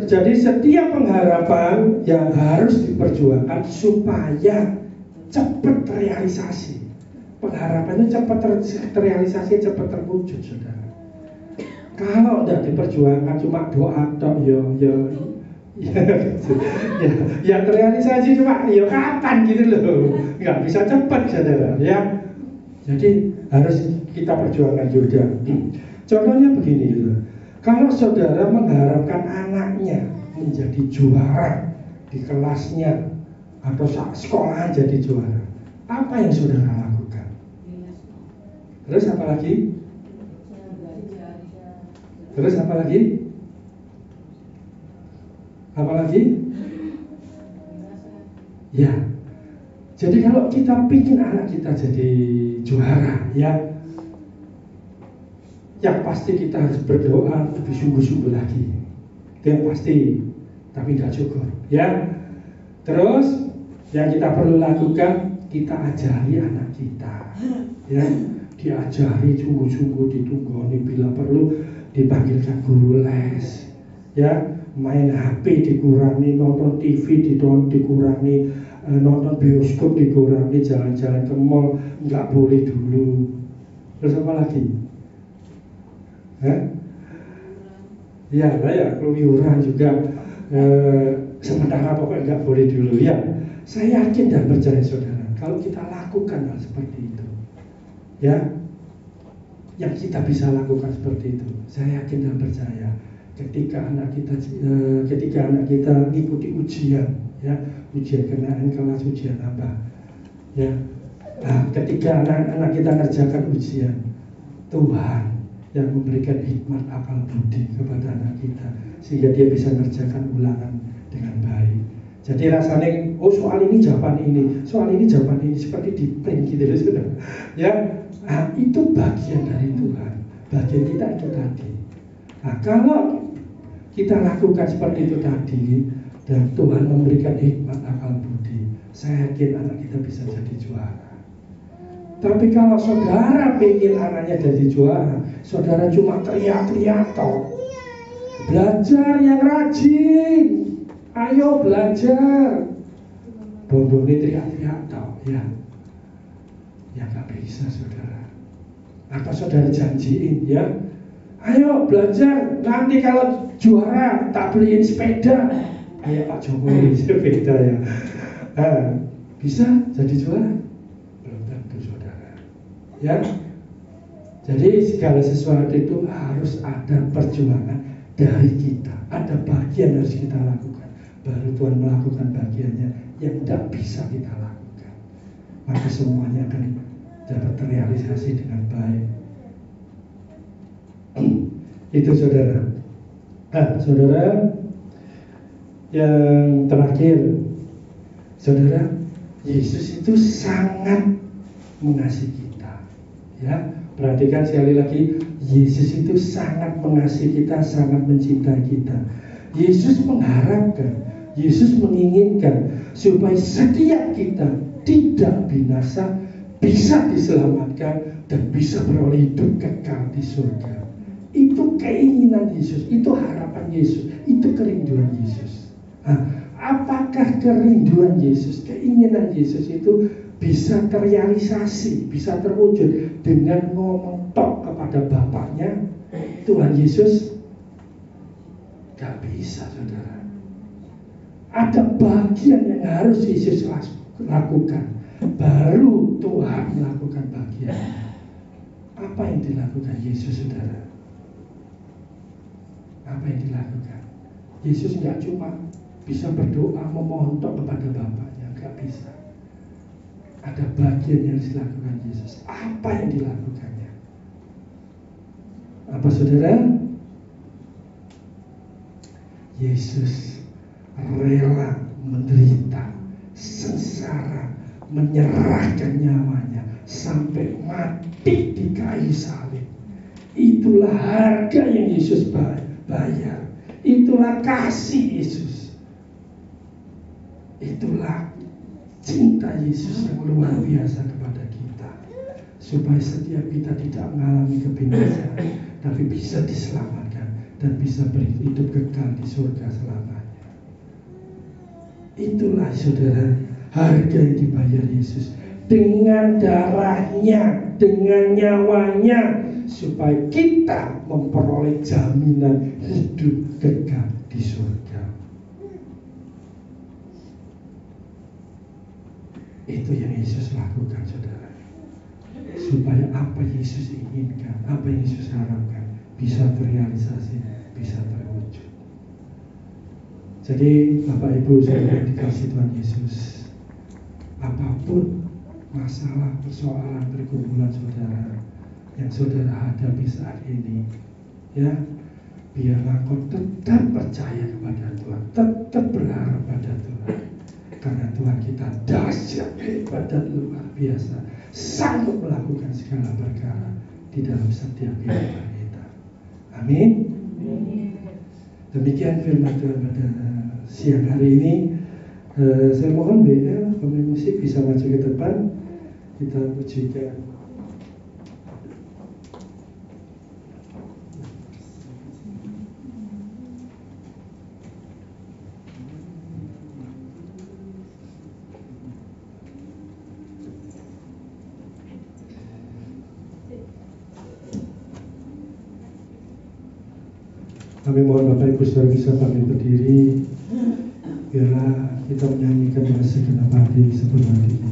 Jadi setiap pengharapan yang harus diperjuangkan supaya cepat terrealisasi. Pengharapan itu cepat terrealisasi, cepat terwujud, saudara. Kalau tidak diperjuangkan cuma doa tok, ya terrealisasi cuma kapan gitu loh, nggak bisa cepat, saudara. Ya, jadi harus kita perjuangkan juga. Contohnya begini, saudara. Kalau saudara mengharapkan anaknya menjadi juara di kelasnya atau sekolah jadi juara, apa yang saudara lakukan? Terus apa lagi? Terus apa lagi? Apa lagi? Ya. Jadi kalau kita bikin anak kita jadi juara, ya, yang pasti kita harus berdoa lebih sungguh-sungguh lagi. Itu yang pasti. Tapi tidak cukup, ya. Terus yang kita perlu lakukan, kita ajari anak kita, ya. Diajari sungguh-sungguh, ditunggoni, bila perlu dipanggilkan guru les, ya. Main HP dikurangi, nonton TV dikurangi, nonton bioskop dikurangi, jalan-jalan ke mall nggak boleh dulu. Terus apa lagi? Ya, saya keluyuran juga. Sementara pokoknya nggak boleh dulu ya. Saya yakin dan percaya saudara, kalau kita lakukan hal seperti itu, ya, yang kita bisa lakukan seperti itu, saya yakin dan percaya, ketika anak kita mengikuti ujian, ya, ujian kenaan kelas, ujian apa, ya, nah, ketika anak-anak kita ngerjakan ujian, Tuhan yang memberikan hikmat akal budi kepada anak kita sehingga dia bisa mengerjakan ulangan dengan baik. Jadi rasanya, oh soal ini jawaban ini, soal ini jawaban ini, seperti di print gitu loh sudah. Ya, nah, itu bagian dari Tuhan, bagian kita itu tadi. Nah, kalau kita lakukan seperti itu tadi dan Tuhan memberikan hikmat akal budi, saya yakin anak kita bisa jadi juara. Tapi kalau saudara pengen anaknya jadi juara, saudara cuma teriak-teriak toh. Belajar yang rajin, ayo belajar. Bombongnya teriak-teriak toh, ya. Ya gak bisa saudara. Atau saudara janjiin, ya. Ayo belajar, nanti kalau juara tak beliin sepeda. Kayak Pak Jokowi sepeda ya. Bisa jadi juara? Ya, jadi segala sesuatu itu harus ada perjuangan dari kita, ada bagian harus kita lakukan, baru Tuhan melakukan bagiannya yang tidak bisa kita lakukan, maka semuanya akan dapat terrealisasi dengan baik. Itu saudara. Saudara, yang terakhir, saudara, Yesus itu sangat mengasihi kita. Ya, perhatikan sekali lagi, Yesus itu sangat mengasihi kita, sangat mencintai kita. Yesus mengharapkan, Yesus menginginkan supaya setiap kita tidak binasa, bisa diselamatkan dan bisa beroleh hidup kekal di surga. Itu keinginan Yesus, itu harapan Yesus, itu kerinduan Yesus. Nah, apakah kerinduan Yesus, keinginan Yesus itu bisa terrealisasi, bisa terwujud dengan ngomong tok kepada Bapaknya, Tuhan Yesus? Gak bisa saudara. Ada bagian yang harus Yesus lakukan, baru Tuhan melakukan bagian. Apa yang dilakukan Yesus saudara? Apa yang dilakukan? Yesus gak cuma bisa berdoa memohon tok kepada Bapaknya, gak bisa. Ada bagian yang dilakukan Yesus. Apa yang dilakukannya? Apa saudara? Yesus rela menderita, sengsara, menyerahkan nyawanya sampai mati di kayu salib. Itulah harga yang Yesus bayar. Itulah kasih Yesus. Itulah cinta Yesus yang luar biasa kepada kita, supaya setiap kita tidak mengalami kebinasaan, tapi bisa diselamatkan dan bisa berhidup kekal di surga selamanya. Itulah saudara, harga yang dibayar Yesus dengan darahnya, dengan nyawanya, supaya kita memperoleh jaminan hidup kekal di surga. Itu yang Yesus lakukan saudara, supaya apa Yesus inginkan, apa yang Yesus harapkan bisa terrealisasi, bisa terwujud. Jadi Bapak Ibu saudara dikasih Tuhan Yesus, apapun masalah, persoalan, pergumulan saudara yang saudara hadapi saat ini, ya, biarlah kau tetap percaya kepada Tuhan, tetap berharap pada Tuhan. Karena Tuhan kita dahsyat, hebat dan luar biasa, sanggup melakukan segala perkara di dalam setiap kehidupan kita. Amin. Demikian firman Tuhan pada siang hari ini. Saya mohon BL pemain musik bisa maju ke depan. Kita pujikan. Kami mohon Bapak Ibu Saudara bisa kami berdiri. Biarlah kita menyanyikan dengan segenap hati sepenuh hati kita.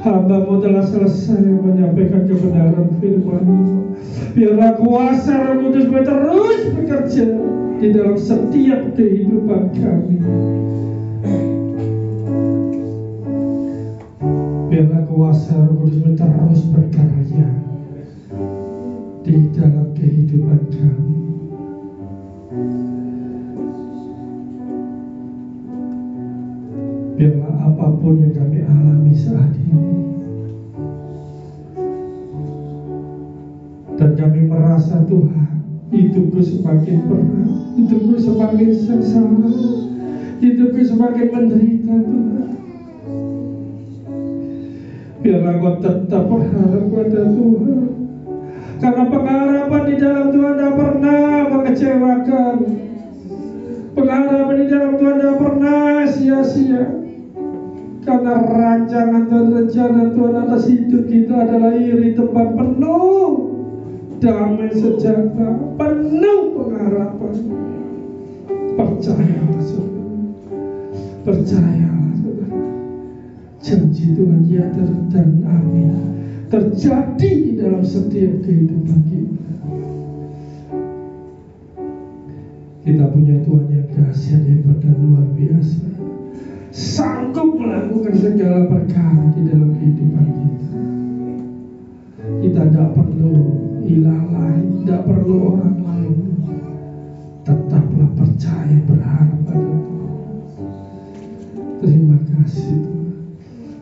Hamba-Mu telah selesai menyampaikan kebenaran firman-Mu. Biarlah kuasa Roh Kudus terus bekerja di dalam setiap kehidupan kami. Biarlah kuasa Roh Kudus terus berkarya di dalam kehidupan kami. Biarlah apapun yang kami alami saat ini, dan kami merasa Tuhan, hidupku semakin berat, hidupku semakin sengsara, hidupku semakin menderita Tuhan. Biarlah Kau tetap berharap pada Tuhan. Karena pengharapan di dalam Tuhan tidak pernah mengecewakan. Pengharapan di dalam Tuhan tidak pernah sia-sia. Karena rancangan dan rencana Tuhan atas hidup kita adalah iri tempat penuh damai sejahtera, penuh pengharapan. Percayalah saudara, percayalah saudara. Janji Tuhan ya dan amin terjadi di dalam setiap kehidupan kita. Kita punya Tuhan yang dahsyat, hebat dan luar biasa, sanggup melakukan segala perkara di dalam kehidupan kita. Kita tidak perlu ilah lain, tidak perlu orang lain. Tetaplah percaya, berharap pada Tuhan. Terima kasih Tuhan.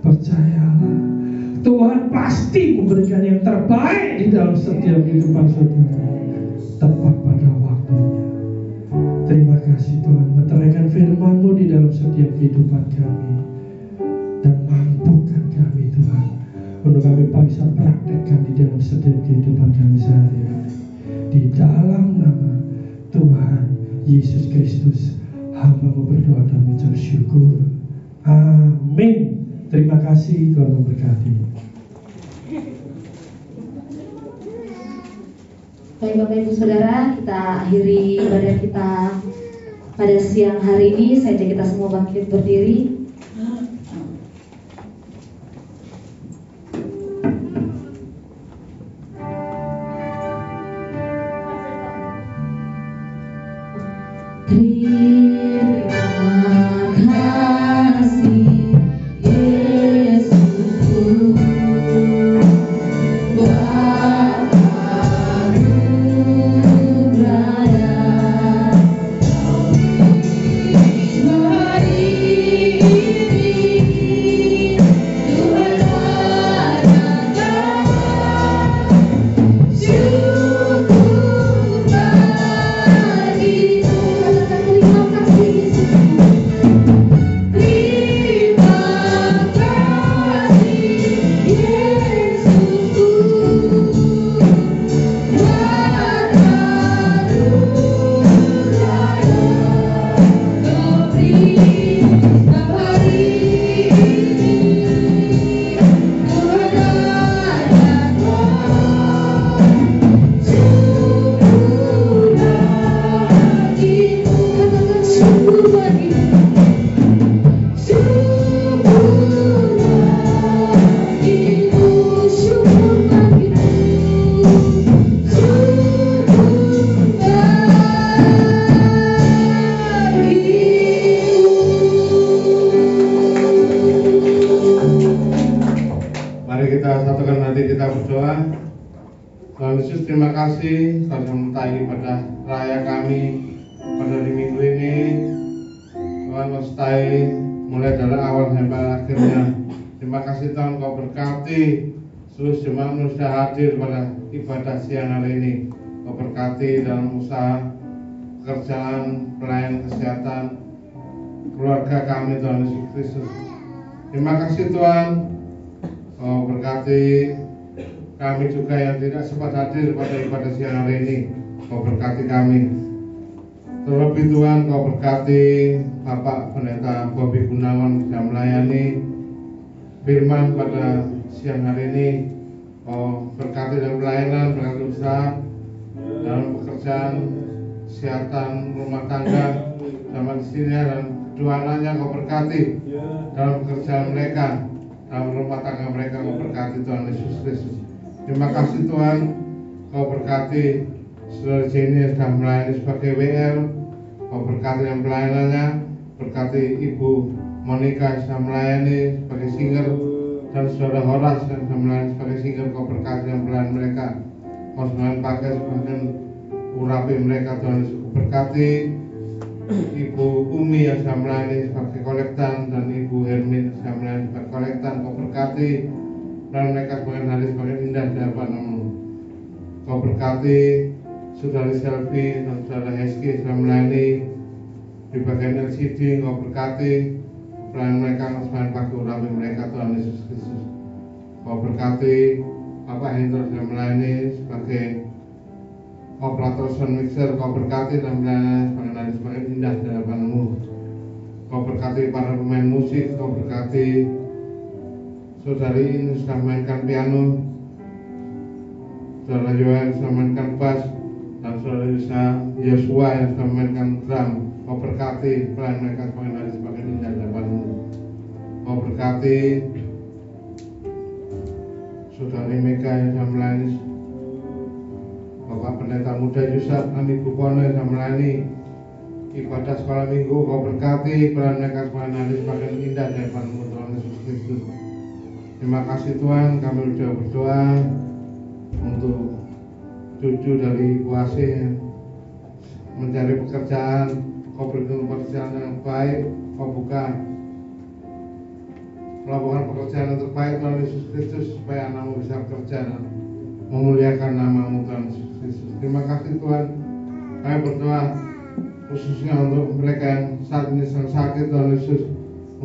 Percayalah, Tuhan pasti memberikan yang terbaik di dalam setiap kehidupan saudara, tepat pada waktunya. Terima kasih Tuhan, meteraikan firman-Mu di dalam setiap kehidupan kami, dan mampukan kami Tuhan untuk kami bisa praktekkan di dalam setiap kehidupan kami sehari-hari. Di dalam nama Tuhan Yesus Kristus, hamba-Mu berdoa dan mengucap syukur. Amin. Terima kasih, Tuhan memberkati. Baik Bapak Ibu Saudara, kita akhiri ibadah kita pada siang hari ini. Saya ajak kita semua bangkit berdiri. Terima kasih telah menyertai pada raya kami pada di minggu ini. Tuhan menyertai mulai dari awal sampai akhirnya. Terima kasih Tuhan, Kau berkati seluruh jemaat yang sudah hadir pada ibadah siang hari ini. Kau berkati dalam usaha, pekerjaan, pelayanan kesehatan, keluarga kami Tuhan Yesus Kristus. Terima kasih Tuhan, Kau berkati kami juga yang tidak sempat hadir pada ibadah siang hari ini. Kau berkati kami. Terlebih Tuhan, Kau berkati Bapak Pendeta Bobi Gunawan yang melayani firman pada siang hari ini. Kau berkati dalam pelayanan, berkati usaha, dalam pekerjaan, kesehatan, rumah tangga, zaman istrinya dan kedua anaknya. Kau berkati dalam pekerjaan mereka, dalam rumah tangga mereka. Kau berkati Tuhan Yesus Kristus. Terima kasih Tuhan, Kau berkati saudara Jenny yang sudah melayani sebagai WL. Kau berkati dalam pelayanannya, berkati Ibu Monica yang sudah melayani sebagai singer, dan saudara Horas yang sudah melayani sebagai singer. Kau berkati dalam pelayanan mereka. Kau selain pakai sebagai urapi mereka Tuhan Yesus. Kau berkati Ibu Umi yang sudah melayani sebagai kolektan, dan Ibu Hermin yang sudah melayani sebagai kolektan. Kau berkati dan mereka sebagai hari sebagai indah di hadapan-Mu. Kau berkati saudari Selvi dan saudara Heski sudah melayani di bagian LCD. Kau berkati pelayan mereka sebagai pakai urapi mereka Tuhan Yesus Kristus. Kau berkati Bapak Hendro sudah melayani sebagai operator sound mixer. Kau berkati dan melayani sebagai indah di hadapan-Mu. Kau berkati para pemain musik, Kau berkati saudari ini sudah mainkan piano, saudara Yoel sudah mainkan bass, dan saudara Yosua yang sudah mainkan drum. Kau berkati pelayan mereka sebagai indah di hadapan-Mu. Kau berkati saudari Mega yang sudah melayani, Bapak Pendeta Muda Yusuf Andi Bupono yang sudah melayani ibadah sekolah minggu. Kau berkati peran mereka sebagai indah di hadapan-Mu, Tuhan Yesus Kristus. Terima kasih Tuhan, kami sudah berdoa untuk cucu dari Bu Asih yang mencari pekerjaan. Kau berikan pekerjaan yang baik, Kau buka melakukan pekerjaan yang terbaik Tuhan Yesus Kristus, supaya anak-Mu bisa bekerja dan memuliakan nama-Mu Tuhan Yesus Kristus. Terima kasih Tuhan, kami berdoa khususnya untuk mereka yang saat ini sedang sakit Tuhan Yesus.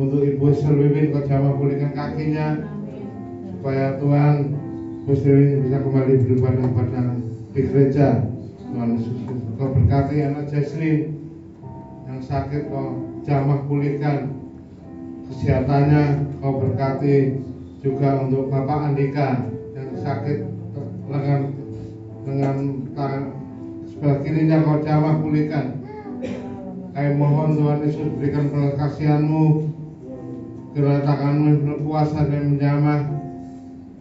Untuk Ibu Selwin, Kau jamah pulihkan kakinya, supaya Tuhan Ibu Selwin bisa kembali beribadah di gereja Tuhan Yesus. Kau berkati anak Jesslyn yang sakit, Kau jamah pulihkan kesehatannya. Kau berkati juga untuk Bapak Andika yang sakit dengan tangan sebelah kirinya, Kau jamah pulihkan. Kami mohon Tuhan Yesus, berikan belas kasihan-Mu, kiranya tangan-Mu berkuasa dan menjamah.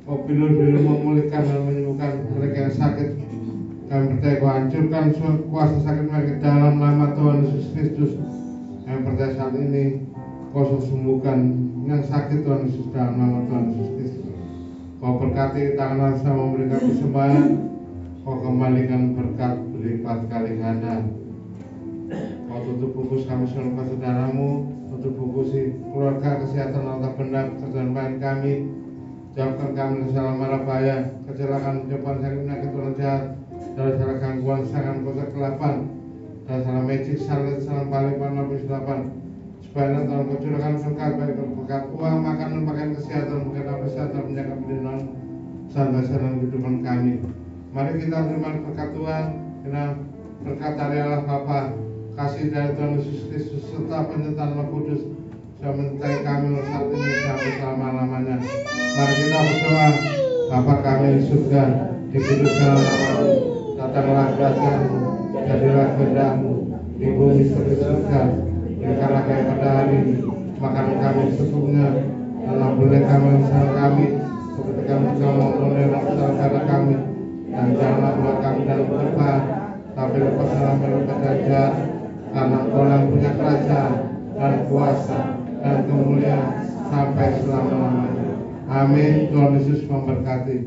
Kau bilu-bilu memulihkan dan menyembuhkan mereka yang sakit. Kami percaya Kau hancurkan kuasa sakit mereka dalam nama Tuhan Yesus Kristus. Kami percaya saat ini Kau sembuhkan yang sakit Tuhan Yesus dalam nama Tuhan Yesus Kristus. Kau berkati tangan saya memberikan persembahan, Kau kembalikan berkat berlipat kali ganda. Kau tutup bungkus kami seluruh saudara-Mu, tutup bungkus keluarga, kesehatan, harta benda, pekerjaan bahan kami. Jawabkan kami dari segala mara bahaya, kecelakaan, ucapan, sakit, penyakit, orang jahat, dari segala gangguan, serangan, kosa kelapan, dari segala magic, salat, salam balik, panapis, delapan. Supaya Tuhan Kau curahkan berkat, baik berkat uang, makanan, pakaian, kesehatan, berkat apa saja, menjaga perlindungan, dasar dan kehidupan kami. Mari kita terima berkat Tuhan, karena berkat dari Allah Bapa, kasih dari Tuhan Yesus Kristus, serta penyertaan Roh Kudus sudah menyertai kami saat ini sampai selama-lamanya. Mari kita berdoa. Bapa kami di surga, dikuduskanlah nama-Mu, datanglah kerajaan-Mu, jadilah kehendak-Mu di bumi seperti surga. Berikanlah kami pada hari ini makanan kami secukupnya, dan ampunilah kami kesalahan kami, seperti kami juga mengampuni kesalahan kami, dan janganlah membawa kami dalam pencobaan, tapi lepaskanlah kami dari jahat, karena Engkau yang punya kerajaan dan kuasa dan kemuliaan sampai selama-lamanya. Amin. Tuhan Yesus memberkati.